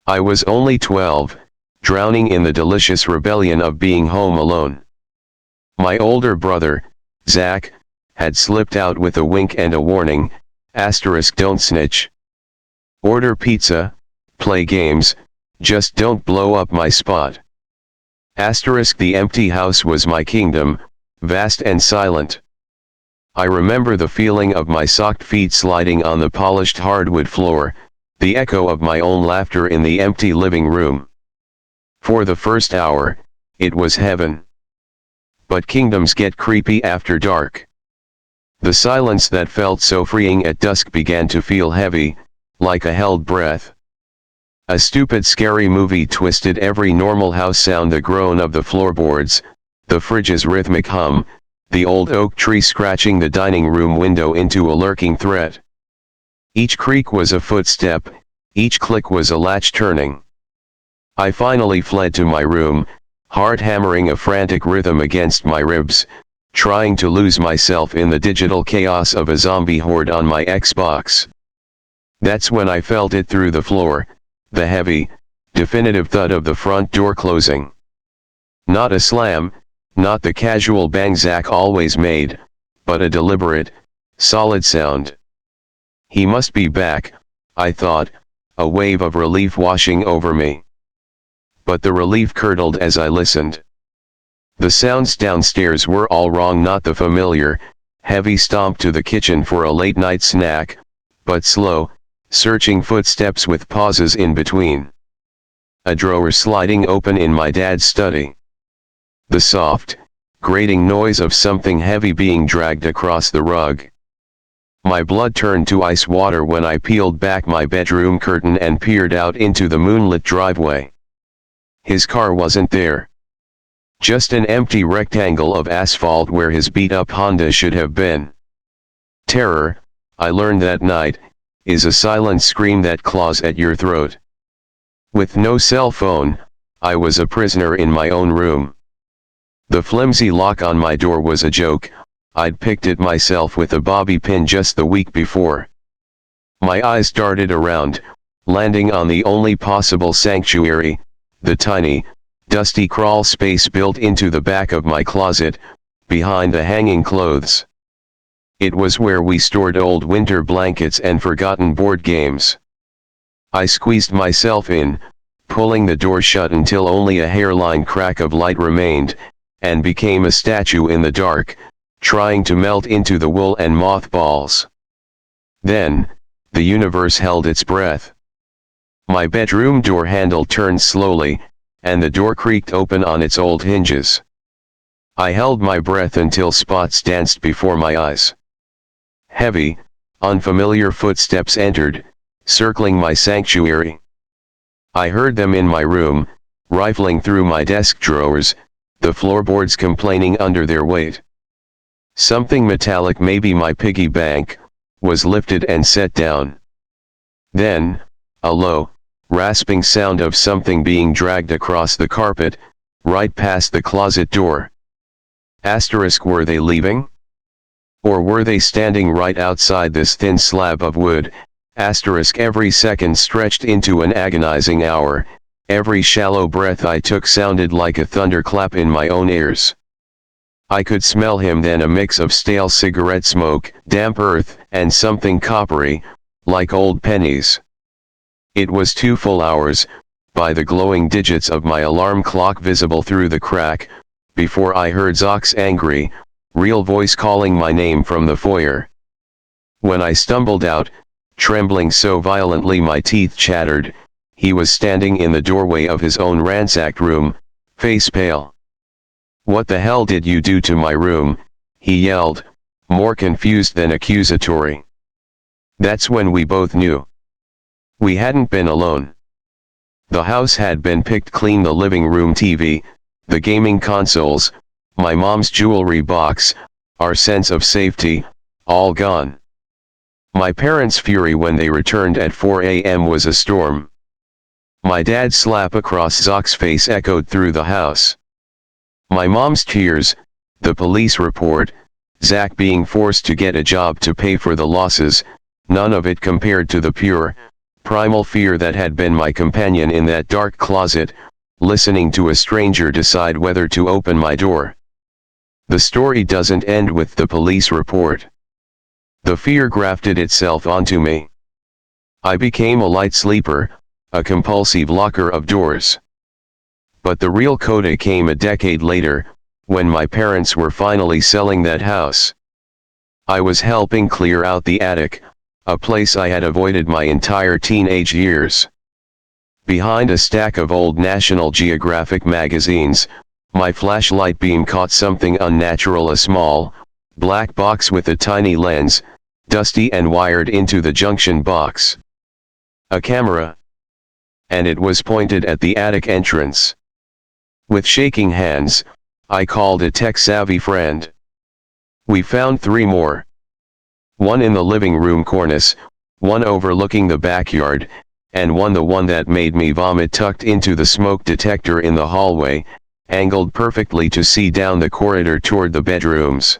I was only 12, drowning in the delicious rebellion of being home alone. My older brother, Zach, had slipped out with a wink and a warning, * don't snitch. Order pizza, play games, just don't blow up my spot. * The empty house was my kingdom, vast and silent. I remember the feeling of my socked feet sliding on the polished hardwood floor, the echo of my own laughter in the empty living room. For the first hour, it was heaven. But kingdoms get creepy after dark. The silence that felt so freeing at dusk began to feel heavy, like a held breath. A stupid scary movie twisted every normal house sound: the groan of the floorboards, the fridge's rhythmic hum, the old oak tree scratching the dining room window into a lurking threat. Each creak was a footstep, each click was a latch turning. I finally fled to my room, heart hammering a frantic rhythm against my ribs, trying to lose myself in the digital chaos of a zombie horde on my Xbox. That's when I felt it through the floor, the heavy, definitive thud of the front door closing. Not a slam, not the casual bang Zach always made, but a deliberate, solid sound. He must be back, I thought, a wave of relief washing over me. But the relief curdled as I listened. The sounds downstairs were all wrong: not the familiar, heavy stomp to the kitchen for a late-night snack, but slow, searching footsteps with pauses in between. A drawer sliding open in my dad's study. The soft, grating noise of something heavy being dragged across the rug. My blood turned to ice water when I peeled back my bedroom curtain and peered out into the moonlit driveway. His car wasn't there. Just an empty rectangle of asphalt where his beat-up Honda should have been. Terror, I learned that night, is a silent scream that claws at your throat. With no cell phone, I was a prisoner in my own room. The flimsy lock on my door was a joke. I'd picked it myself with a bobby pin just the week before. My eyes darted around, landing on the only possible sanctuary, the tiny, dusty crawl space built into the back of my closet, behind the hanging clothes. It was where we stored old winter blankets and forgotten board games. I squeezed myself in, pulling the door shut until only a hairline crack of light remained, and became a statue in the dark, trying to melt into the wool and mothballs. Then, the universe held its breath. My bedroom door handle turned slowly, and the door creaked open on its old hinges. I held my breath until spots danced before my eyes. Heavy, unfamiliar footsteps entered, circling my sanctuary. I heard them in my room, rifling through my desk drawers, the floorboards complaining under their weight. Something metallic, maybe my piggy bank, was lifted and set down. Then, a low, rasping sound of something being dragged across the carpet, right past the closet door. Were they leaving? Or were they standing right outside this thin slab of wood? Every second stretched into an agonizing hour, every shallow breath I took sounded like a thunderclap in my own ears. I could smell him then, a mix of stale cigarette smoke, damp earth, and something coppery, like old pennies. It was 2 full hours, by the glowing digits of my alarm clock visible through the crack, before I heard Zach's angry, real voice calling my name from the foyer. When I stumbled out, trembling so violently my teeth chattered, he was standing in the doorway of his own ransacked room, face pale. "What the hell did you do to my room?" he yelled, more confused than accusatory. That's when we both knew. We hadn't been alone. The house had been picked clean: the living room TV, the gaming consoles, my mom's jewelry box, our sense of safety, all gone. My parents' fury when they returned at 4 a.m. was a storm. My dad's slap across Zach's face echoed through the house. My mom's tears, the police report, Zach being forced to get a job to pay for the losses, none of it compared to the pure, primal fear that had been my companion in that dark closet, listening to a stranger decide whether to open my door. The story doesn't end with the police report. The fear grafted itself onto me. I became a light sleeper, a compulsive locker of doors. But the real coda came a decade later, when my parents were finally selling that house. I was helping clear out the attic, a place I had avoided my entire teenage years. Behind a stack of old National Geographic magazines, my flashlight beam caught something unnatural, a small, black box with a tiny lens, dusty and wired into the junction box. A camera. And it was pointed at the attic entrance. With shaking hands, I called a tech-savvy friend. We found 3 more. One in the living room cornice, one overlooking the backyard, and the one that made me vomit tucked into the smoke detector in the hallway, angled perfectly to see down the corridor toward the bedrooms.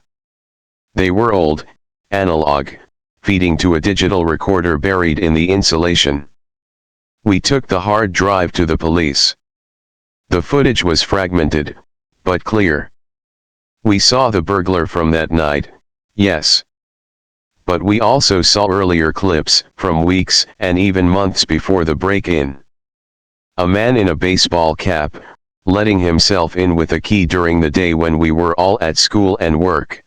They were old, analog, feeding to a digital recorder buried in the insulation. We took the hard drive to the police. The footage was fragmented, but clear. We saw the burglar from that night, yes. But we also saw earlier clips, from weeks and even months before the break-in. A man in a baseball cap, letting himself in with a key during the day when we were all at school and work.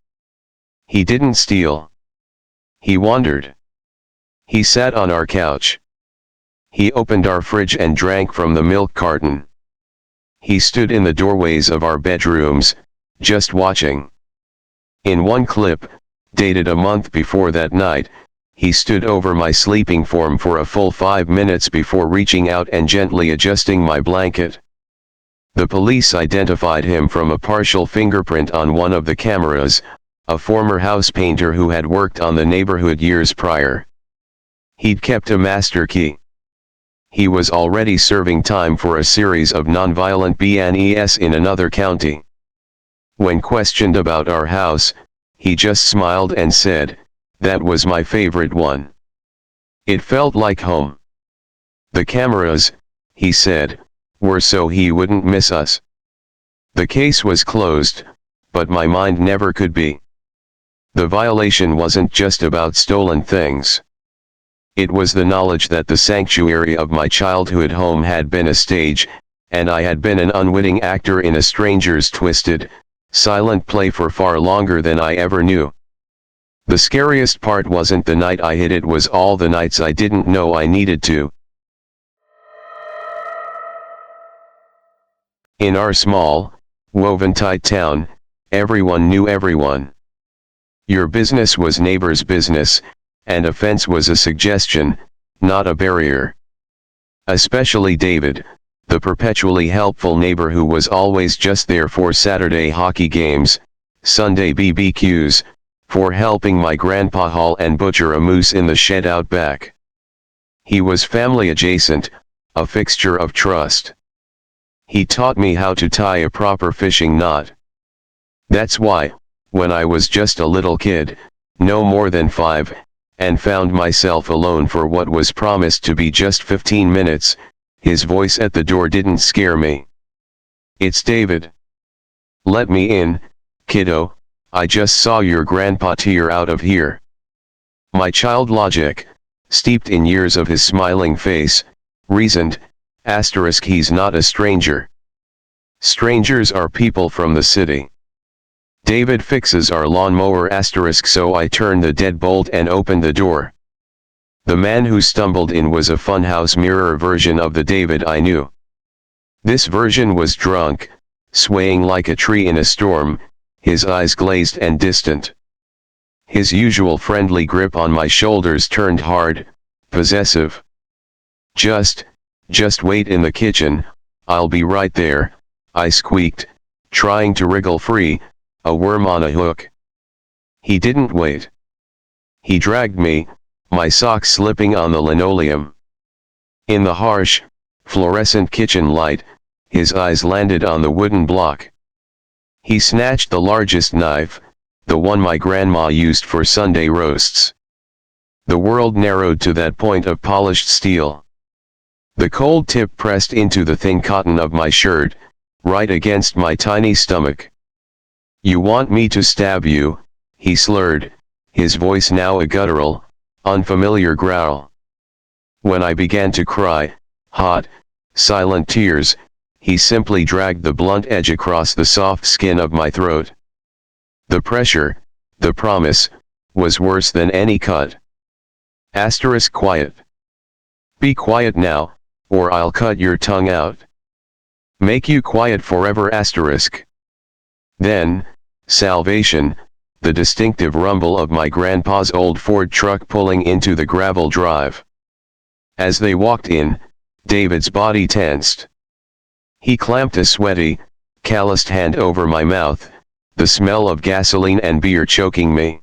He didn't steal. He wandered. He sat on our couch. He opened our fridge and drank from the milk carton. He stood in the doorways of our bedrooms, just watching. In one clip, dated a month before that night, he stood over my sleeping form for a full 5 minutes before reaching out and gently adjusting my blanket. The police identified him from a partial fingerprint on one of the cameras, a former house painter who had worked on the neighborhood years prior. He'd kept a master key. He was already serving time for a series of nonviolent BNES in another county. When questioned about our house, he just smiled and said, "That was my favorite one. It felt like home. The cameras," he said, "were so he wouldn't miss us." The case was closed, but my mind never could be. The violation wasn't just about stolen things. It was the knowledge that the sanctuary of my childhood home had been a stage, and I had been an unwitting actor in a stranger's twisted, silent play for far longer than I ever knew. The scariest part wasn't the night I hid, it was all the nights I didn't know I needed to. In our small, woven-tight town, everyone knew everyone. Your business was neighbor's business, and a fence was a suggestion, not a barrier. Especially David, the perpetually helpful neighbor who was always just there for Saturday hockey games, Sunday BBQs, for helping my grandpa haul and butcher a moose in the shed out back. He was family adjacent, a fixture of trust. He taught me how to tie a proper fishing knot. That's why, when I was just a little kid, no more than 5, and found myself alone for what was promised to be just 15 minutes, his voice at the door didn't scare me. "It's David. Let me in, kiddo, I just saw your grandpa tear out of here." My child logic, steeped in years of his smiling face, reasoned, *, he's not a stranger. Strangers are people from the city. David fixes our lawnmower *, so I turned the deadbolt and opened the door. The man who stumbled in was a funhouse mirror version of the David I knew. This version was drunk, swaying like a tree in a storm, his eyes glazed and distant. His usual friendly grip on my shoulders turned hard, possessive. Just wait in the kitchen, I'll be right there," I squeaked, trying to wriggle free, a worm on a hook. He didn't wait. He dragged me, my socks slipping on the linoleum. In the harsh, fluorescent kitchen light, his eyes landed on the wooden block. He snatched the largest knife, the one my grandma used for Sunday roasts. The world narrowed to that point of polished steel. The cold tip pressed into the thin cotton of my shirt, right against my tiny stomach. "You want me to stab you," he slurred, his voice now a guttural, unfamiliar growl. When I began to cry, hot, silent tears, he simply dragged the blunt edge across the soft skin of my throat. The pressure, the promise, was worse than any cut. Quiet. "Be quiet now, or I'll cut your tongue out. Make you quiet forever." Then, salvation, the distinctive rumble of my grandpa's old Ford truck pulling into the gravel drive. As they walked in, David's body tensed. He clamped a sweaty, calloused hand over my mouth, the smell of gasoline and beer choking me.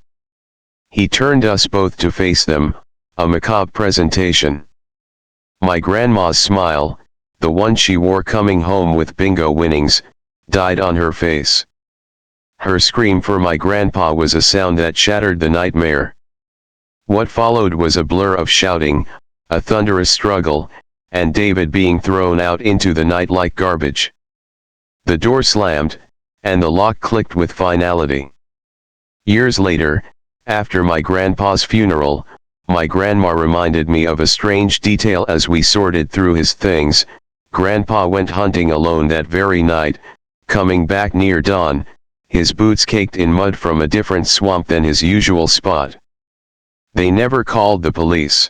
He turned us both to face them, a macabre presentation. My grandma's smile, the one she wore coming home with bingo winnings, died on her face. Her scream for my grandpa was a sound that shattered the nightmare. What followed was a blur of shouting, a thunderous struggle, and David being thrown out into the night like garbage. The door slammed, and the lock clicked with finality. Years later, after my grandpa's funeral, my grandma reminded me of a strange detail as we sorted through his things. Grandpa went hunting alone that very night, coming back near dawn, his boots caked in mud from a different swamp than his usual spot. They never called the police.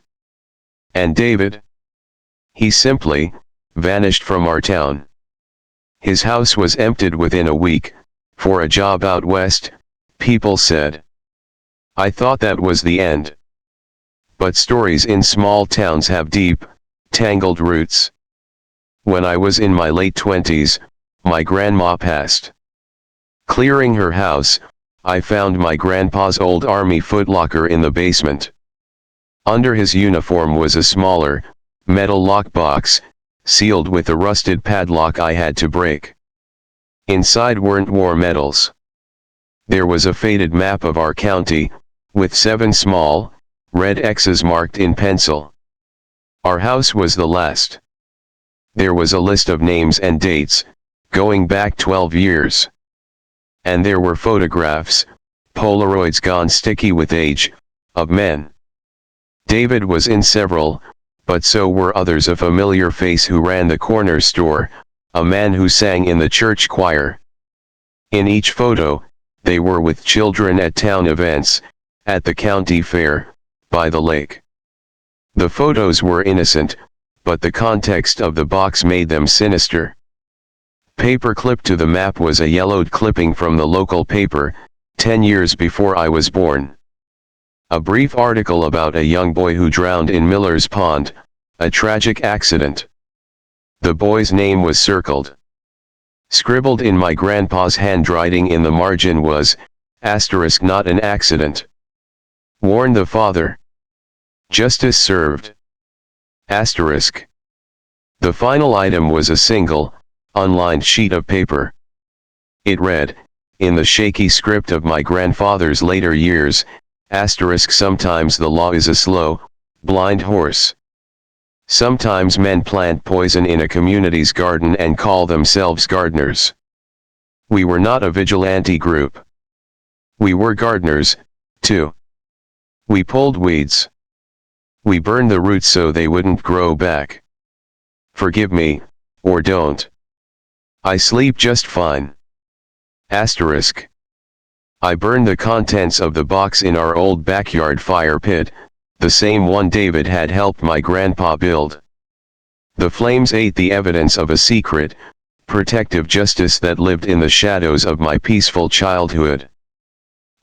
And David? He simply vanished from our town. His house was emptied within a week, for a job out west, people said. I thought that was the end. But stories in small towns have deep, tangled roots. When I was in my late 20s, my grandma passed. Clearing her house, I found my grandpa's old army footlocker in the basement. Under his uniform was a smaller, metal lockbox, sealed with a rusted padlock I had to break. Inside weren't war medals. There was a faded map of our county, with 7 small, red X's marked in pencil. Our house was the last. There was a list of names and dates, going back 12 years. And there were photographs, Polaroids gone sticky with age, of men. David was in several, but so were others. A familiar face who ran the corner store, a man who sang in the church choir. In each photo, they were with children at town events, at the county fair, by the lake. The photos were innocent, but the context of the box made them sinister. Paper clipped to the map was a yellowed clipping from the local paper, 10 years before I was born. A brief article about a young boy who drowned in Miller's Pond, a tragic accident. The boy's name was circled. Scribbled in my grandpa's handwriting in the margin was, * not an accident. Warn the father. Justice served. *. The final item was a single, unlined sheet of paper. It read, in the shaky script of my grandfather's later years, * sometimes the law is a slow, blind horse. Sometimes men plant poison in a community's garden and call themselves gardeners. We were not a vigilante group. We were gardeners, too. We pulled weeds. We burned the roots so they wouldn't grow back. Forgive me, or don't. I sleep just fine. * I burned the contents of the box in our old backyard fire pit, the same one David had helped my grandpa build. The flames ate the evidence of a secret, protective justice that lived in the shadows of my peaceful childhood.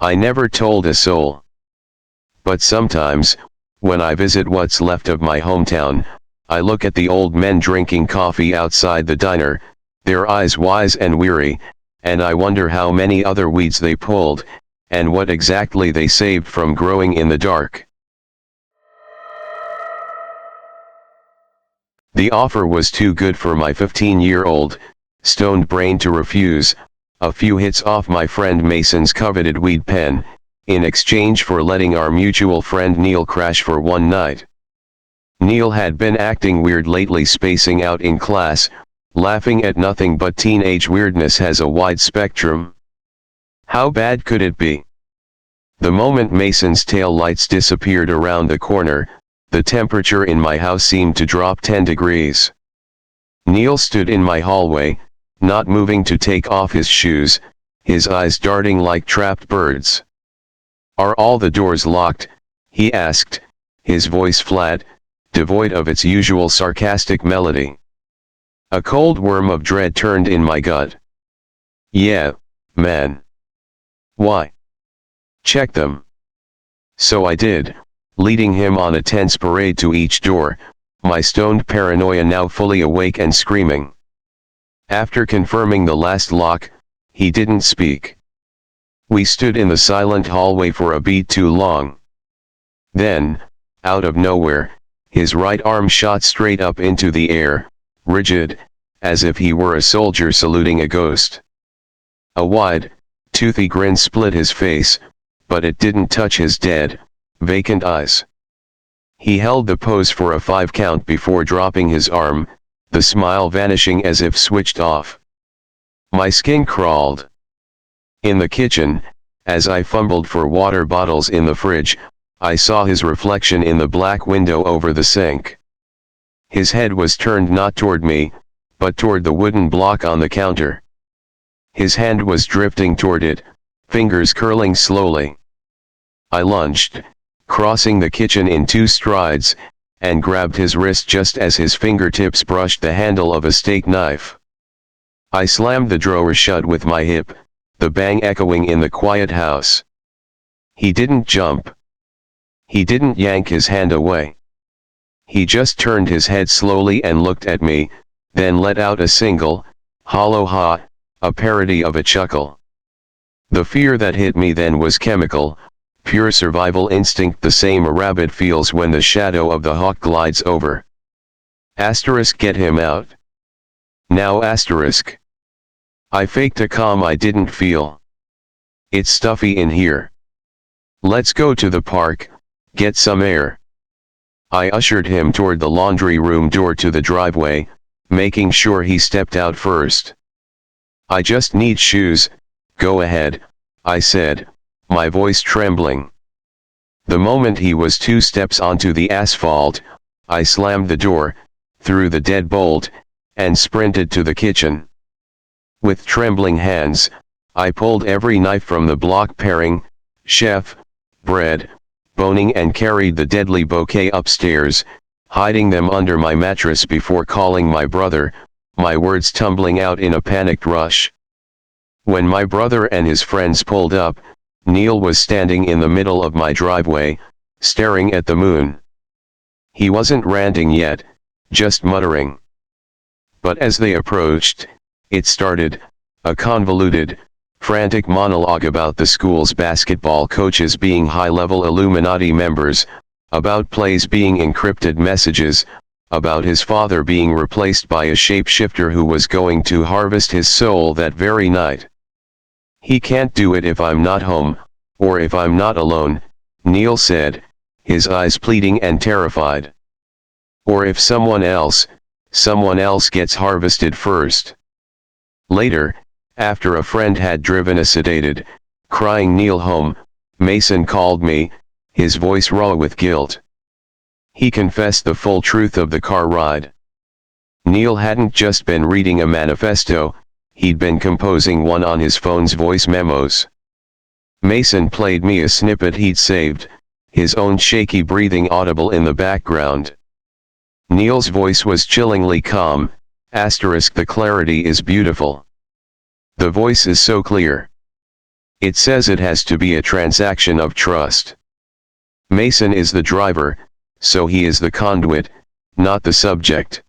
I never told a soul. But sometimes, when I visit what's left of my hometown, I look at the old men drinking coffee outside the diner, their eyes wise and weary, and I wonder how many other weeds they pulled, and what exactly they saved from growing in the dark. The offer was too good for my 15-year-old, stoned brain to refuse. A few hits off my friend Mason's coveted weed pen, in exchange for letting our mutual friend Neil crash for one night. Neil had been acting weird lately, spacing out in class, laughing at nothing but teenage weirdness has a wide spectrum. How bad could it be? The moment Mason's tail lights disappeared around the corner, the temperature in my house seemed to drop 10 degrees. Neil stood in my hallway, not moving to take off his shoes, his eyes darting like trapped birds. "Are all the doors locked?" he asked, his voice flat, devoid of its usual sarcastic melody. A cold worm of dread turned in my gut. "Yeah, man." "Why?" "Check them." So I did, leading him on a tense parade to each door, my stoned paranoia now fully awake and screaming. After confirming the last lock, he didn't speak. We stood in the silent hallway for a beat too long. Then, out of nowhere, his right arm shot straight up into the air, rigid, as if he were a soldier saluting a ghost. A wide, toothy grin split his face, but it didn't touch his dead, vacant eyes. He held the pose for a 5 count before dropping his arm, the smile vanishing as if switched off. My skin crawled. In the kitchen, as I fumbled for water bottles in the fridge, I saw his reflection in the black window over the sink. His head was turned not toward me, but toward the wooden block on the counter. His hand was drifting toward it, fingers curling slowly. I lunged, crossing the kitchen in 2 strides, and grabbed his wrist just as his fingertips brushed the handle of a steak knife. I slammed the drawer shut with my hip, the bang echoing in the quiet house. He didn't jump. He didn't yank his hand away. He just turned his head slowly and looked at me, then let out a single, hollow ha, a parody of a chuckle. The fear that hit me then was chemical, pure survival instinct, the same a rabbit feels when the shadow of the hawk glides over. Asterisk, get him out. Now asterisk. I faked a calm I didn't feel. It's stuffy in here. Let's go to the park, get some air. I ushered him toward the laundry room door to the driveway, making sure he stepped out first. I just need shoes, go ahead, I said, my voice trembling. The moment he was 2 steps onto the asphalt, I slammed the door, threw the deadbolt, and sprinted to the kitchen. With trembling hands, I pulled every knife from the block, paring, chef, bread, boning, and carried the deadly bouquet upstairs, hiding them under my mattress before calling my brother, my words tumbling out in a panicked rush. When my brother and his friends pulled up, Neil was standing in the middle of my driveway, staring at the moon. He wasn't ranting yet, just muttering. But as they approached, it started, a convoluted, frantic monologue about the school's basketball coaches being high-level Illuminati members, about plays being encrypted messages, about his father being replaced by a shapeshifter who was going to harvest his soul that very night. "He can't do it if I'm not home, or if I'm not alone," Neil said, his eyes pleading and terrified. "Or if someone else gets harvested first." Later, after a friend had driven a sedated, crying Neil home, Mason called me, his voice raw with guilt. He confessed the full truth of the car ride. Neil hadn't just been reading a manifesto, he'd been composing one on his phone's voice memos. Mason played me a snippet he'd saved, his own shaky breathing audible in the background. Neil's voice was chillingly calm, asterisk, the clarity is beautiful. The voice is so clear. It says it has to be a transaction of trust. Mason is the driver, so he is the conduit, not the subject.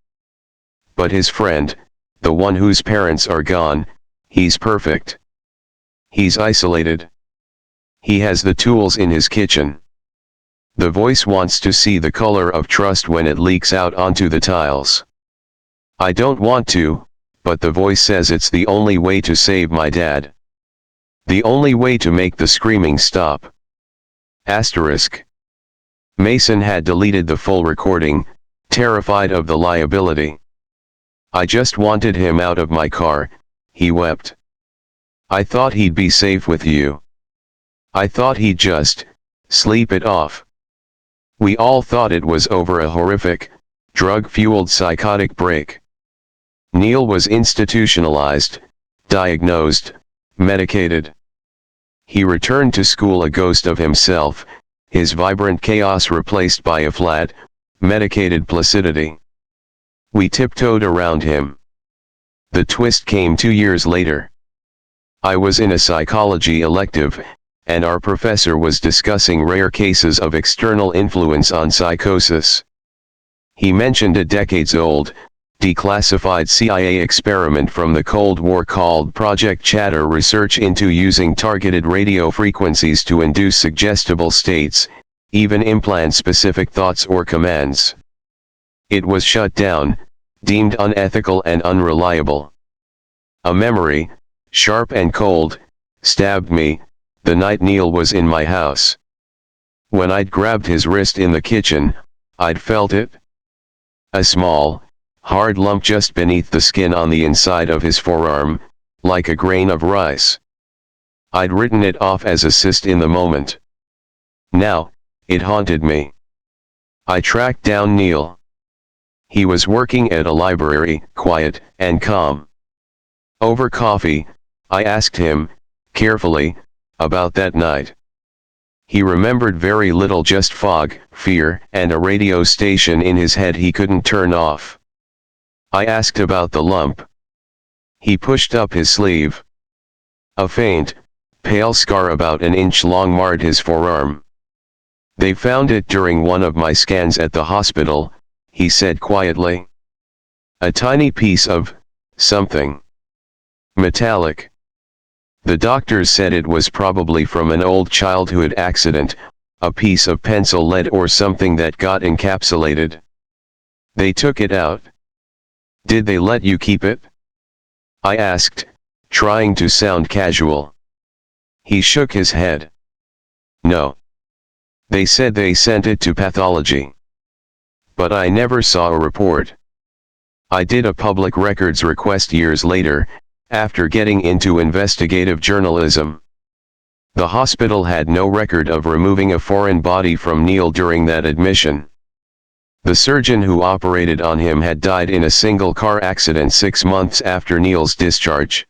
But his friend, the one whose parents are gone, he's perfect. He's isolated. He has the tools in his kitchen. The voice wants to see the color of trust when it leaks out onto the tiles. I don't want to, but the voice says it's the only way to save my dad. The only way to make the screaming stop. Asterisk. Mason had deleted the full recording, terrified of the liability. I just wanted him out of my car, he wept. I thought he'd be safe with you. I thought he'd just sleep it off. We all thought it was over a horrific, drug-fueled psychotic break. Neil was institutionalized, diagnosed, medicated. He returned to school a ghost of himself, his vibrant chaos replaced by a flat, medicated placidity. We tiptoed around him. The twist came 2 years later. I was in a psychology elective, and our professor was discussing rare cases of external influence on psychosis. He mentioned a decades-old, declassified CIA experiment from the Cold War called Project Chatter, research into using targeted radio frequencies to induce suggestible states, even implant specific thoughts or commands. It was shut down, deemed unethical and unreliable. A memory, sharp and cold, stabbed me, the night Neil was in my house. When I'd grabbed his wrist in the kitchen, I'd felt it. A small, hard lump just beneath the skin on the inside of his forearm, like a grain of rice. I'd written it off as a cyst in the moment. Now, it haunted me. I tracked down Neil. He was working at a library, quiet and calm. Over coffee, I asked him, carefully, about that night. He remembered very little, just fog, fear, and a radio station in his head he couldn't turn off. I asked about the lump. He pushed up his sleeve. A faint, pale scar about an inch long marred his forearm. They found it during one of my scans at the hospital, he said quietly. A tiny piece of something. Metallic. The doctors said it was probably from an old childhood accident, a piece of pencil lead or something that got encapsulated. They took it out. Did they let you keep it? I asked, trying to sound casual. He shook his head. No. They said they sent it to pathology. But I never saw a report. I did a public records request years later, after getting into investigative journalism. The hospital had no record of removing a foreign body from Neil during that admission. The surgeon who operated on him had died in a single car accident 6 months after Neil's discharge.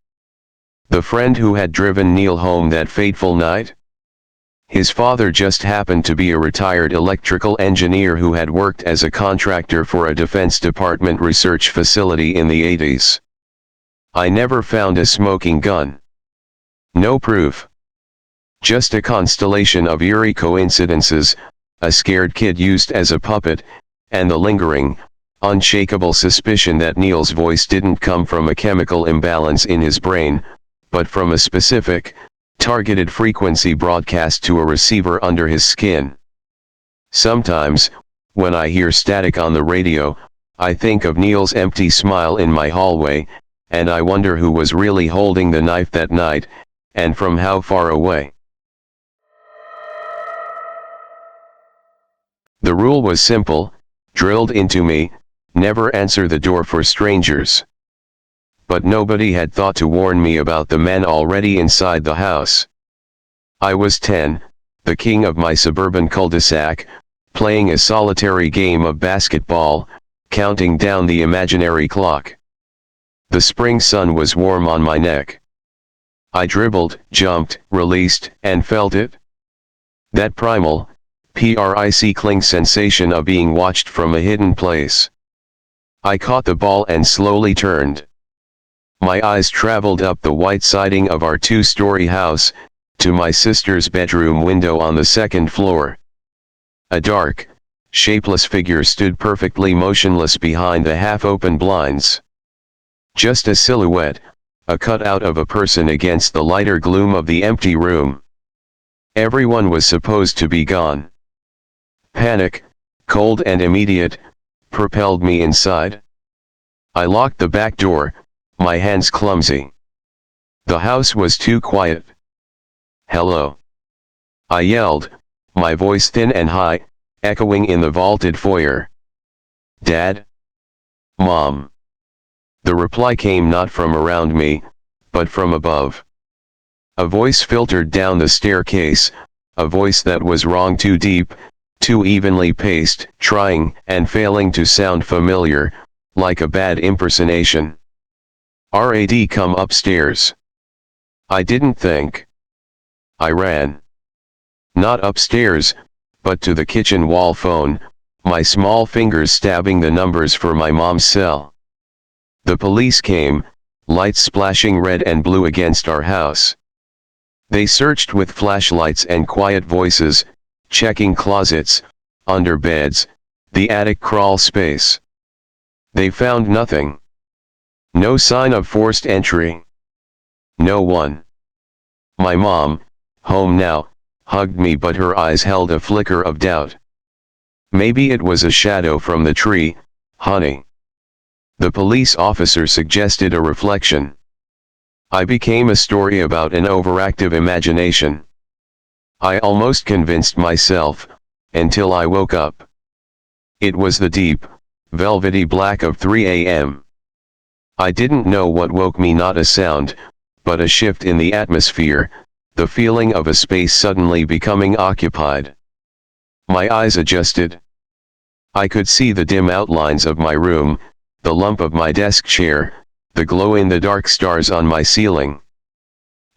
The friend who had driven Neil home that fateful night? His father just happened to be a retired electrical engineer who had worked as a contractor for a Defense Department research facility in the 80s. I never found a smoking gun. No proof. Just a constellation of eerie coincidences, a scared kid used as a puppet, and the lingering, unshakable suspicion that Neil's voice didn't come from a chemical imbalance in his brain, but from a specific, targeted frequency broadcast to a receiver under his skin. Sometimes, when I hear static on the radio, I think of Neil's empty smile in my hallway, and I wonder who was really holding the knife that night, and from how far away. The rule was simple, drilled into me: never answer the door for strangers. But nobody had thought to warn me about the man already inside the house. I was 10, the king of my suburban cul-de-sac, playing a solitary game of basketball, counting down the imaginary clock. The spring sun was warm on my neck. I dribbled, jumped, released, and felt it. That primal, prickling sensation of being watched from a hidden place. I caught the ball and slowly turned. My eyes traveled up the white siding of our 2-story house, to my sister's bedroom window on the 2nd floor. A dark, shapeless figure stood perfectly motionless behind the half-open blinds. Just a silhouette, a cutout of a person against the lighter gloom of the empty room. Everyone was supposed to be gone. Panic, cold and immediate, propelled me inside. I locked the back door, my hands clumsy. The house was too quiet. "Hello," I yelled, my voice thin and high, echoing in the vaulted foyer. "Dad? Mom?" The reply came not from around me, but from above. A voice filtered down the staircase, a voice that was wrong, too deep, too evenly paced, trying and failing to sound familiar, like a bad impersonation. "Rad, come upstairs." I didn't think. I ran. Not upstairs, but to the kitchen wall phone, my small fingers stabbing the numbers for my mom's cell. The police came, lights splashing red and blue against our house. They searched with flashlights and quiet voices, checking closets, under beds, the attic crawl space. They found nothing. No sign of forced entry. No one. My mom, home now, hugged me, but her eyes held a flicker of doubt. "Maybe it was a shadow from the tree, honey." The police officer suggested a reflection. I became a story about an overactive imagination. I almost convinced myself, until I woke up. It was the deep, velvety black of 3 a.m. I didn't know what woke me, not a sound, but a shift in the atmosphere, the feeling of a space suddenly becoming occupied. My eyes adjusted. I could see the dim outlines of my room, the lump of my desk chair, the glow-in-the-dark stars on my ceiling.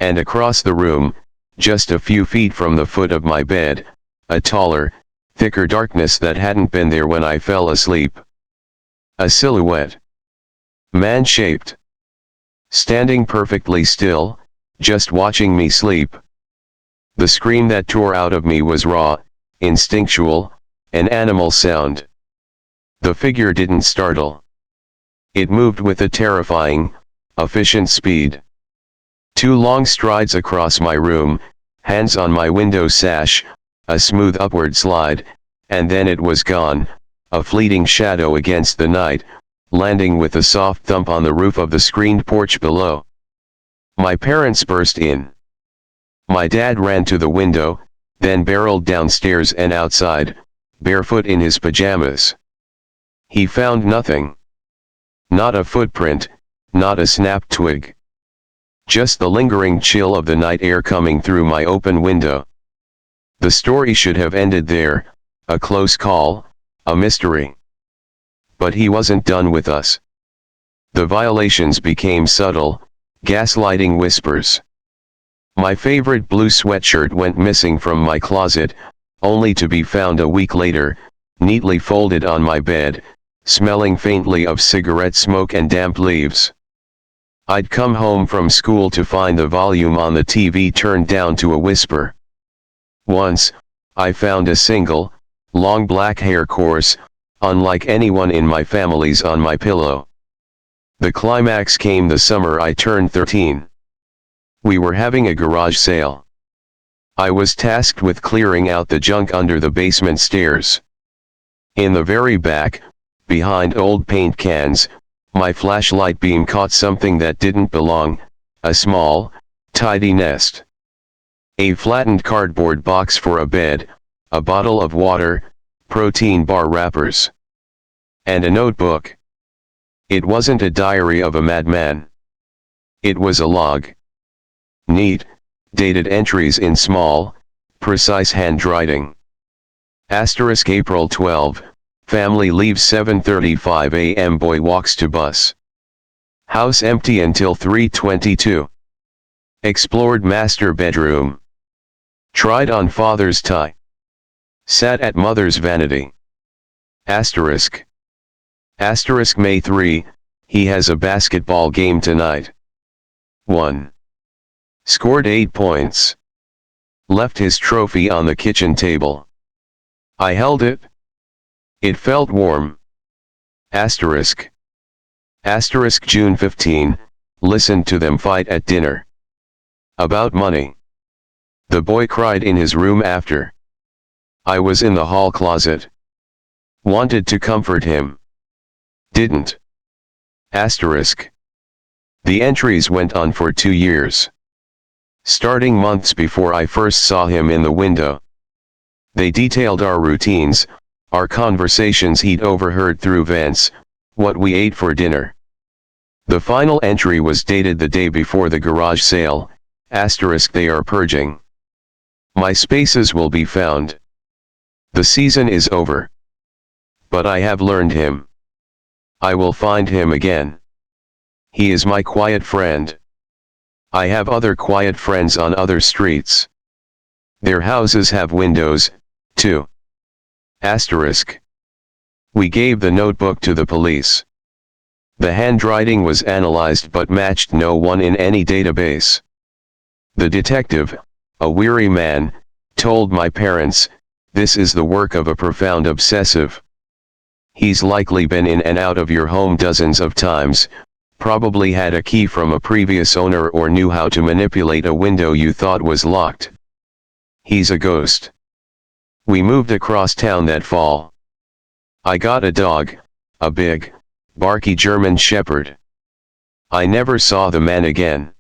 And across the room, just a few feet from the foot of my bed, a taller, thicker darkness that hadn't been there when I fell asleep. A silhouette. Man-shaped. Standing perfectly still, just watching me sleep. The scream that tore out of me was raw, instinctual, an animal sound. The figure didn't startle. It moved with a terrifying, efficient speed. 2 long strides across my room, hands on my window sash, a smooth upward slide, and then it was gone, a fleeting shadow against the night, landing with a soft thump on the roof of the screened porch below. My parents burst in. My dad ran to the window, then barreled downstairs and outside, barefoot in his pajamas. He found nothing. Not a footprint, not a snapped twig. Just the lingering chill of the night air coming through my open window. The story should have ended there, a close call, a mystery. But he wasn't done with us. The violations became subtle, gaslighting whispers. My favorite blue sweatshirt went missing from my closet, only to be found a week later, neatly folded on my bed, smelling faintly of cigarette smoke and damp leaves. I'd come home from school to find the volume on the TV turned down to a whisper. Once, I found a single, long black hair course, unlike anyone in my family's, on my pillow. The climax came the summer I turned 13. We were having a garage sale. I was tasked with clearing out the junk under the basement stairs. In the very back, behind old paint cans, my flashlight beam caught something that didn't belong, a small, tidy nest. A flattened cardboard box for a bed, a bottle of water, protein bar wrappers. And a notebook. It wasn't a diary of a madman. It was a log. Neat, dated entries in small, precise handwriting. Asterisk April 12. Family leaves 7:35 a.m. Boy walks to bus. House empty until 3:22. Explored master bedroom. Tried on father's tie. Sat at mother's vanity. Asterisk. Asterisk May 3, he has a basketball game tonight. 1. Scored 8 points. Left his trophy on the kitchen table. I held it. It felt warm. Asterisk. Asterisk June 15, listened to them fight at dinner. About money. The boy cried in his room after. I was in the hall closet. Wanted to comfort him. Didn't. Asterisk. The entries went on for 2 years. Starting months before I first saw him in the window. They detailed our routines, our conversations he'd overheard through vents, what we ate for dinner. The final entry was dated the day before the garage sale, *, they are purging. My spaces will be found. The season is over. But I have learned him. I will find him again. He is my quiet friend. I have other quiet friends on other streets. Their houses have windows, too. *. We gave the notebook to the police. The handwriting was analyzed but matched no one in any database. The detective, a weary man, told my parents, "This is the work of a profound obsessive. He's likely been in and out of your home dozens of times, probably had a key from a previous owner or knew how to manipulate a window you thought was locked. He's a ghost." We moved across town that fall. I got a dog, a big, barky German shepherd. I never saw the man again.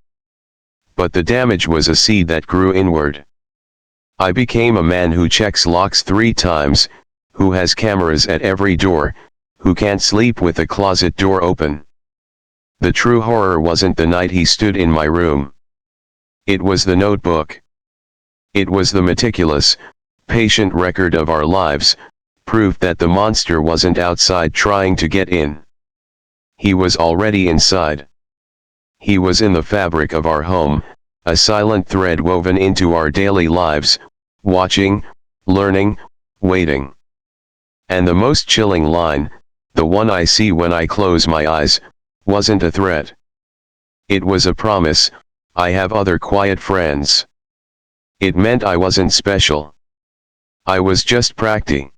But the damage was a seed that grew inward. I became a man who checks locks 3 times, who has cameras at every door, who can't sleep with the closet door open. The true horror wasn't the night he stood in my room. It was the notebook. It was the meticulous, patient record of our lives, proof that the monster wasn't outside trying to get in. He was already inside. He was in the fabric of our home, a silent thread woven into our daily lives, watching, learning, waiting. And the most chilling line, the one I see when I close my eyes, wasn't a threat. It was a promise: I have other quiet friends. It meant I wasn't special. I was just practicing.